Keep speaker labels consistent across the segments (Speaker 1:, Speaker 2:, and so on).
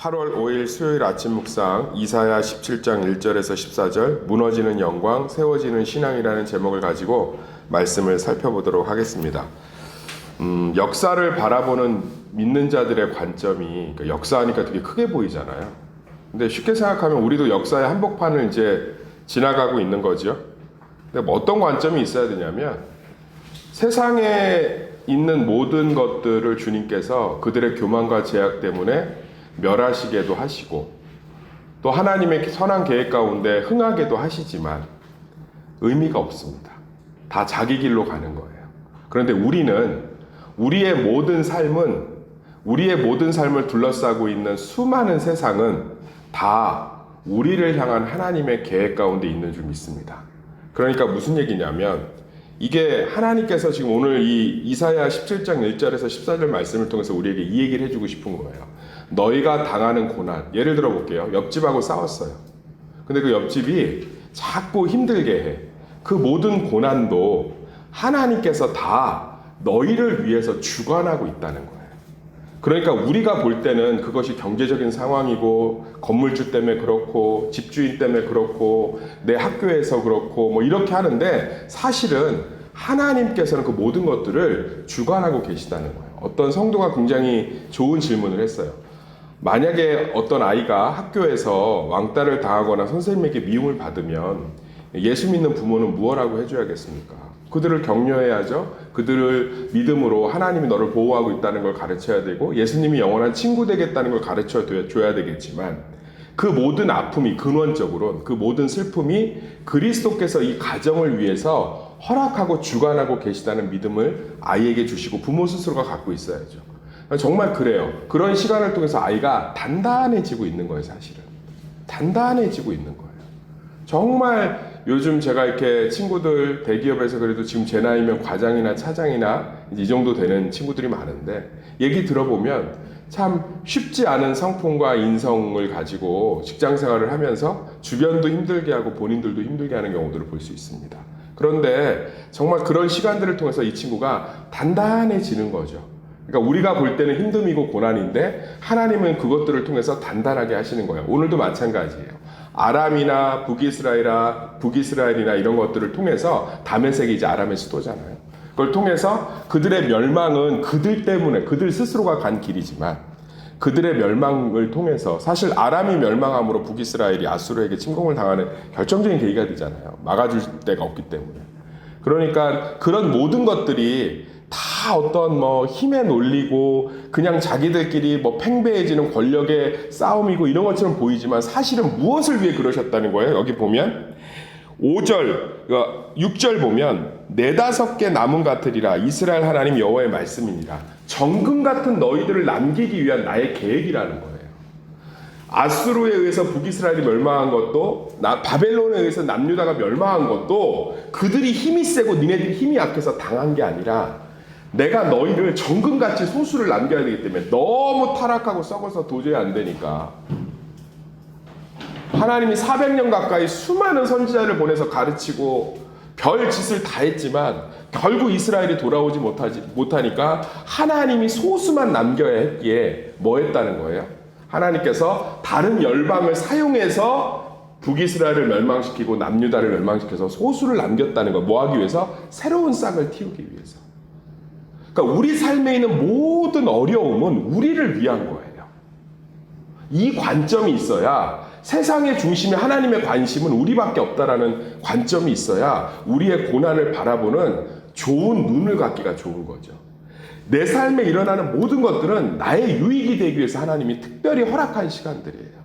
Speaker 1: 8월 5일 수요일 아침 묵상 이사야 17장 1절에서 14절 무너지는 영광 세워지는 신앙이라는 제목을 가지고 말씀을 살펴보도록 하겠습니다. 역사를 바라보는 믿는 자들의 관점이 역사하니까 되게 크게 보이잖아요. 근데 쉽게 생각하면 우리도 역사의 한복판을 이제 지나가고 있는 거죠. 근데 뭐 어떤 관점이 있어야 되냐면 세상에 있는 모든 것들을 주님께서 그들의 교만과 제약 때문에 멸하시게도 하시고 또 하나님의 선한 계획 가운데 흥하게도 하시지만 의미가 없습니다. 다 자기 길로 가는 거예요. 그런데 우리는 우리의 모든 삶을 둘러싸고 있는 수많은 세상은 다 우리를 향한 하나님의 계획 가운데 있는 줄 믿습니다. 그러니까 무슨 얘기냐면 이게 하나님께서 지금 오늘 이 이사야 17장 1절에서 14절 말씀을 통해서 우리에게 이 얘기를 해주고 싶은 거예요. 너희가 당하는 고난, 예를 들어 볼게요. 옆집하고 싸웠어요. 근데 그 옆집이 자꾸 힘들게 해. 그 모든 고난도 하나님께서 다 너희를 위해서 주관하고 있다는 거예요. 그러니까 우리가 볼 때는 그것이 경제적인 상황이고 건물주 때문에 그렇고 집주인 때문에 그렇고 내 학교에서 그렇고 뭐 이렇게 하는데 사실은 하나님께서는 그 모든 것들을 주관하고 계시다는 거예요. 어떤 성도가 굉장히 좋은 질문을 했어요. 만약에 어떤 아이가 학교에서 왕따를 당하거나 선생님에게 미움을 받으면 예수 믿는 부모는 무엇라고 해줘야겠습니까? 그들을 격려해야죠. 그들을 믿음으로 하나님이 너를 보호하고 있다는 걸 가르쳐야 되고 예수님이 영원한 친구 되겠다는 걸 가르쳐줘야 되겠지만 그 모든 아픔이 근원적으로 그 모든 슬픔이 그리스도께서 이 가정을 위해서 허락하고 주관하고 계시다는 믿음을 아이에게 주시고 부모 스스로가 갖고 있어야죠. 정말 그래요. 그런 시간을 통해서 아이가 단단해지고 있는 거예요, 사실은. 단단해지고 있는 거예요. 정말 요즘 제가 이렇게 친구들 대기업에서 그래도 지금 제 나이면 과장이나 차장이나 이 정도 되는 친구들이 많은데 얘기 들어보면 참 쉽지 않은 성품과 인성을 가지고 직장 생활을 하면서 주변도 힘들게 하고 본인들도 힘들게 하는 경우들을 볼 수 있습니다. 그런데 정말 그런 시간들을 통해서 이 친구가 단단해지는 거죠. 그러니까 우리가 볼 때는 힘듦이고 고난인데 하나님은 그것들을 통해서 단단하게 하시는 거예요. 오늘도 마찬가지예요. 아람이나 북이스라엘이나 이런 것들을 통해서 다메섹이 이제 아람의 수도잖아요. 그걸 통해서 그들의 멸망은 그들 때문에 그들 스스로가 간 길이지만 그들의 멸망을 통해서 사실 아람이 멸망함으로 북이스라엘이 아수르에게 침공을 당하는 결정적인 계기가 되잖아요. 막아줄 데가 없기 때문에. 그러니까 그런 모든 것들이 다 어떤 뭐 힘에 놀리고 그냥 자기들끼리 뭐 팽배해지는 권력의 싸움이고 이런 것처럼 보이지만 사실은 무엇을 위해 그러셨다는 거예요. 여기 보면 5절, 6절 보면 네다섯 개 나문 같으리라 이스라엘 하나님 여호와의 말씀이니라. 정금 같은 너희들을 남기기 위한 나의 계획이라는 거예요. 아수르에 의해서 북이스라엘이 멸망한 것도 바벨론에 의해서 남유다가 멸망한 것도 그들이 힘이 세고 니네들이 힘이 약해서 당한 게 아니라 내가 너희를 정금같이 소수를 남겨야 되기 때문에 너무 타락하고 썩어서 도저히 안 되니까 하나님이 400년 가까이 수많은 선지자를 보내서 가르치고 별 짓을 다 했지만 결국 이스라엘이 돌아오지 못하니까 하나님이 소수만 남겨야 했기에 뭐 했다는 거예요? 하나님께서 다른 열방을 사용해서 북이스라엘을 멸망시키고 남유다를 멸망시켜서 소수를 남겼다는 거. 뭐 하기 위해서? 새로운 싹을 틔우기 위해서. 그러니까 우리 삶에 있는 모든 어려움은 우리를 위한 거예요. 이 관점이 있어야 세상의 중심에 하나님의 관심은 우리밖에 없다라는 관점이 있어야 우리의 고난을 바라보는 좋은 눈을 갖기가 좋은 거죠. 내 삶에 일어나는 모든 것들은 나의 유익이 되기 위해서 하나님이 특별히 허락한 시간들이에요.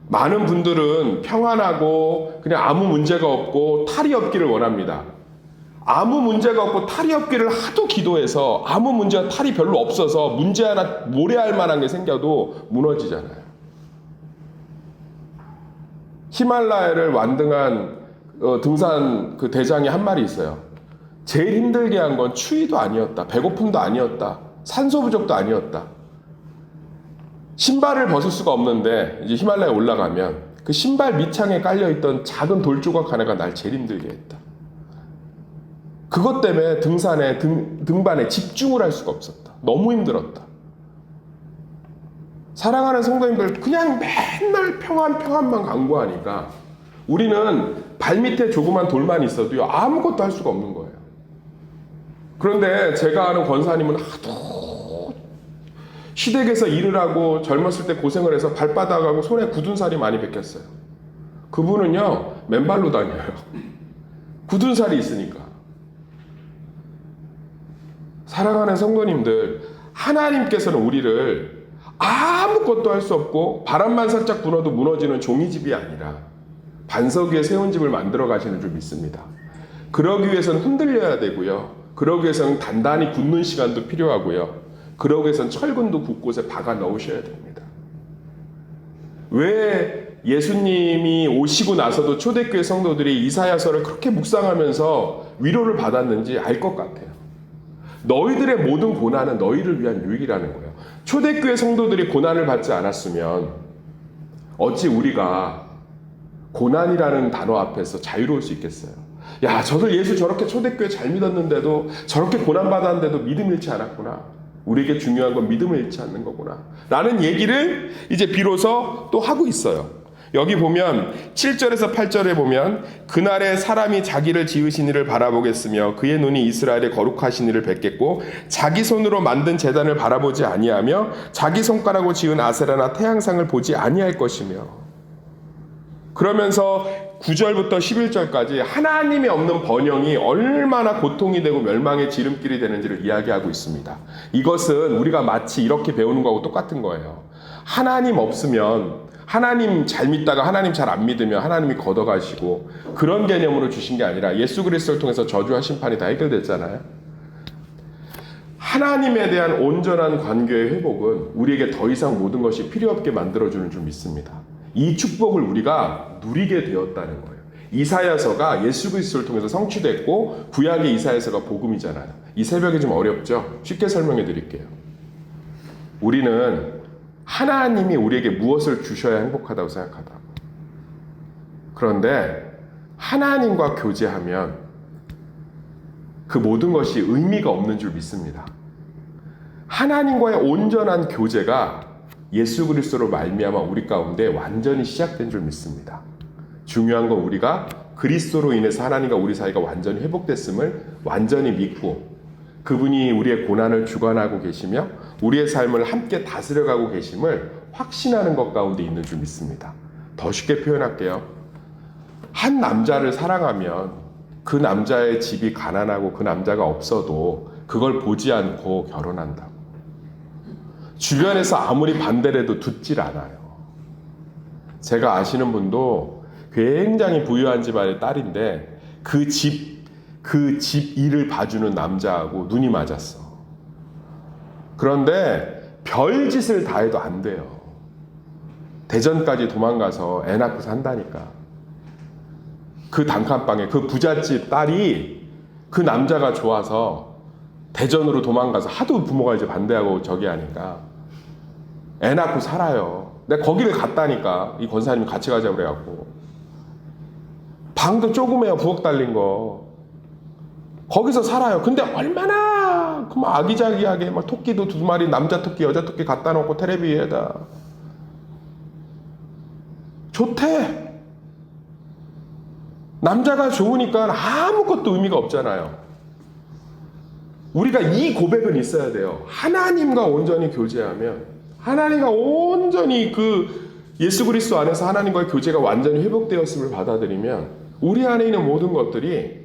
Speaker 1: 많은 분들은 평안하고 그냥 아무 문제가 없고 탈이 없기를 원합니다. 아무 문제가 없고 탈이 없기를 하도 기도해서 아무 문제와 탈이 별로 없어서 문제 하나 모래알 만한 게 생겨도 무너지잖아요. 히말라야를 완등한 등산 그 대장이 한 말이 있어요. 제일 힘들게 한 건 추위도 아니었다. 배고픔도 아니었다. 산소 부족도 아니었다. 신발을 벗을 수가 없는데 이제 히말라야에 올라가면 그 신발 밑창에 깔려있던 작은 돌조각 하나가 날 제일 힘들게 했다. 그것 때문에 등산에 등반에 집중을 할 수가 없었다. 너무 힘들었다. 사랑하는 성도님들, 그냥 맨날 평안만 강구하니까 우리는 발밑에 조그만 돌만 있어도요, 아무것도 할 수가 없는 거예요. 그런데 제가 아는 권사님은 하도 시댁에서 일을 하고 젊었을 때 고생을 해서 발바닥하고 손에 굳은 살이 많이 벗겼어요. 그분은요, 맨발로 다녀요. 굳은 살이 있으니까. 사랑하는 성도님들, 하나님께서는 우리를 아무것도 할 수 없고 바람만 살짝 불어도 무너지는 종이집이 아니라 반석 위에 세운 집을 만들어 가시는 줄 믿습니다. 그러기 위해서는 흔들려야 되고요. 그러기 위해서는 단단히 굳는 시간도 필요하고요. 그러기 위해서는 철근도 곳곳에 박아 넣으셔야 됩니다. 왜 예수님이 오시고 나서도 초대교회 성도들이 이사야서를 그렇게 묵상하면서 위로를 받았는지 알 것 같아요. 너희들의 모든 고난은 너희를 위한 유익이라는 거예요. 초대교회 성도들이 고난을 받지 않았으면 어찌 우리가 고난이라는 단어 앞에서 자유로울 수 있겠어요? 야, 저들 예수 저렇게 초대교회 잘 믿었는데도 저렇게 고난받았는데도 믿음 잃지 않았구나. 우리에게 중요한 건 믿음을 잃지 않는 거구나. 라는 얘기를 이제 비로소 또 하고 있어요. 여기 보면 7절에서 8절에 보면 그날에 사람이 자기를 지으신 이를 바라보겠으며 그의 눈이 이스라엘의 거룩하신 이를 뵙겠고 자기 손으로 만든 제단을 바라보지 아니하며 자기 손가락으로 지은 아세라나 태양상을 보지 아니할 것이며, 그러면서 9절부터 11절까지 하나님이 없는 번영이 얼마나 고통이 되고 멸망의 지름길이 되는지를 이야기하고 있습니다. 이것은 우리가 마치 이렇게 배우는 거하고 똑같은 거예요. 하나님 없으면, 하나님 잘 믿다가 하나님 잘 안 믿으면 하나님이 걷어가시고, 그런 개념으로 주신 게 아니라 예수 그리스도를 통해서 저주와 심판이 다 해결됐잖아요. 하나님에 대한 온전한 관계의 회복은 우리에게 더 이상 모든 것이 필요 없게 만들어주는 줄 믿습니다. 이 축복을 우리가 누리게 되었다는 거예요. 이사야서가 예수 그리스도를 통해서 성취됐고 구약의 이사야서가 복음이잖아요. 이 새벽에 좀 어렵죠? 쉽게 설명해 드릴게요. 우리는 하나님이 우리에게 무엇을 주셔야 행복하다고 생각하다고. 그런데 하나님과 교제하면 그 모든 것이 의미가 없는 줄 믿습니다. 하나님과의 온전한 교제가 예수 그리스도로 말미암아 우리 가운데 완전히 시작된 줄 믿습니다. 중요한 건 우리가 그리스도로 인해서 하나님과 우리 사이가 완전히 회복됐음을 완전히 믿고 그분이 우리의 고난을 주관하고 계시며 우리의 삶을 함께 다스려가고 계심을 확신하는 것 가운데 있는 줄 믿습니다. 더 쉽게 표현할게요. 한 남자를 사랑하면 그 남자의 집이 가난하고 그 남자가 없어도 그걸 보지 않고 결혼한다고. 주변에서 아무리 반대를 해도 듣질 않아요. 제가 아시는 분도 굉장히 부유한 집안의 딸인데 그 집 일을 봐주는 남자하고 눈이 맞았어. 그런데 별짓을 다 해도 안 돼요. 대전까지 도망가서 애 낳고 산다니까. 그 단칸방에 그 부잣집 딸이 그 남자가 좋아서 대전으로 도망가서 하도 부모가 이제 반대하고 저기 하니까 애 낳고 살아요. 내가 거기를 갔다니까. 이 권사님이 같이 가자고 그래갖고. 방도 조그매요. 부엌 달린 거. 거기서 살아요. 근데 얼마나 그 막 아기자기하게 막 토끼도 2마리 남자 토끼 여자 토끼 갖다 놓고 테레비 위에다 좋대. 남자가 좋으니까 아무것도 의미가 없잖아요. 우리가 이 고백은 있어야 돼요. 하나님과 온전히 교제하면, 하나님과 온전히 그 예수 그리스도 안에서 하나님과의 교제가 완전히 회복되었음을 받아들이면 우리 안에 있는 모든 것들이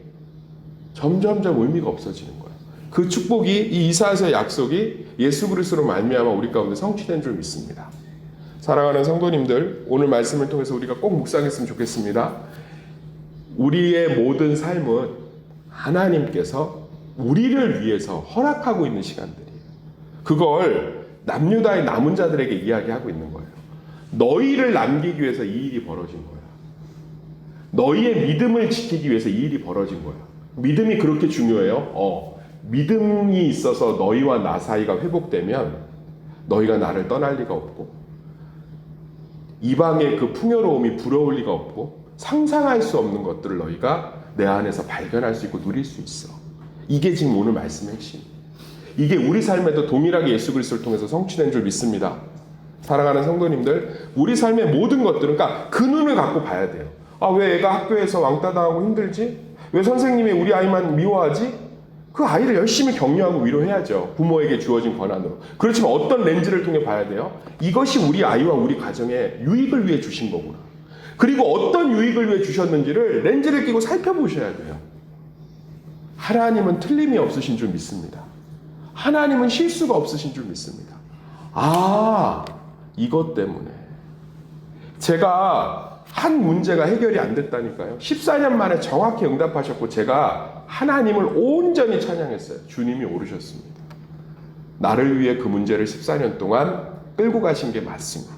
Speaker 1: 점점점 의미가 없어지는 거예요. 그 축복이, 이 이사야서의 약속이 예수 그리스도로 말미암아 우리 가운데 성취된 줄 믿습니다. 사랑하는 성도님들, 오늘 말씀을 통해서 우리가 꼭 묵상했으면 좋겠습니다. 우리의 모든 삶은 하나님께서 우리를 위해서 허락하고 있는 시간들이에요. 그걸 남유다의 남은 자들에게 이야기하고 있는 거예요. 너희를 남기기 위해서 이 일이 벌어진 거야. 너희의 믿음을 지키기 위해서 이 일이 벌어진 거야. 믿음이 그렇게 중요해요? 믿음이 있어서 너희와 나 사이가 회복되면 너희가 나를 떠날 리가 없고 이방의 그 풍요로움이 부러울 리가 없고 상상할 수 없는 것들을 너희가 내 안에서 발견할 수 있고 누릴 수 있어. 이게 지금 오늘 말씀의 핵심. 이게 우리 삶에도 동일하게 예수 그리스도를 통해서 성취된 줄 믿습니다. 사랑하는 성도님들, 우리 삶의 모든 것들은 그러니까 그 눈을 갖고 봐야 돼요. 아, 왜 애가 학교에서 왕따 당하고 힘들지? 왜 선생님이 우리 아이만 미워하지? 그 아이를 열심히 격려하고 위로해야죠. 부모에게 주어진 권한으로. 그렇지만 어떤 렌즈를 통해 봐야 돼요? 이것이 우리 아이와 우리 가정의 유익을 위해 주신 거구나. 그리고 어떤 유익을 위해 주셨는지를 렌즈를 끼고 살펴보셔야 돼요. 하나님은 틀림이 없으신 줄 믿습니다. 하나님은 실수가 없으신 줄 믿습니다. 아, 이것 때문에 제가 한 문제가 해결이 안 됐다니까요. 14년 만에 정확히 응답하셨고 제가 하나님을 온전히 찬양했어요. 주님이 오르셨습니다. 나를 위해 그 문제를 14년 동안 끌고 가신 게 맞습니다.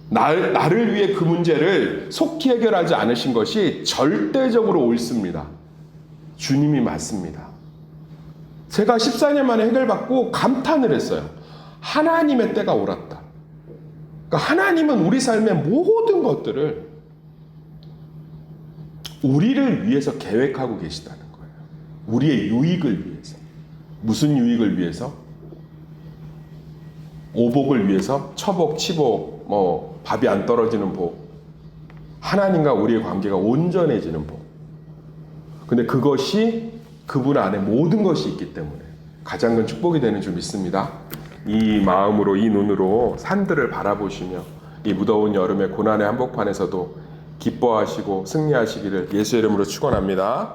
Speaker 1: 나를 위해 그 문제를 속히 해결하지 않으신 것이 절대적으로 옳습니다. 주님이 맞습니다. 제가 14년 만에 해결받고 감탄을 했어요. 하나님의 때가 옳았다. 그러니까 하나님은 우리 삶의 모든 것들을 우리를 위해서 계획하고 계시다는 거예요. 우리의 유익을 위해서. 무슨 유익을 위해서? 오복을 위해서? 처복, 치복, 밥이 안 떨어지는 복. 하나님과 우리의 관계가 온전해지는 복. 근데 그것이 그분 안에 모든 것이 있기 때문에 가장 큰 축복이 되는 줄 믿습니다. 이 마음으로, 이 눈으로 산들을 바라보시며 이 무더운 여름의 고난의 한복판에서도 기뻐하시고 승리하시기를 예수의 이름으로 축원합니다.